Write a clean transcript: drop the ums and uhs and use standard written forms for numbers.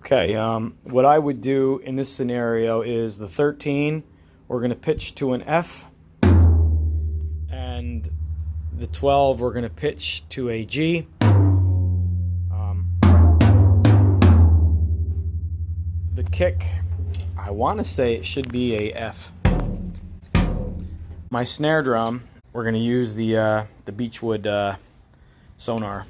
Okay, what I would do in this scenario is the 13, we're going to pitch to an F, and the 12, we're going to pitch to a G. The kick, I want to say it should be a F. My snare drum, we're going to use the Beechwood sonar.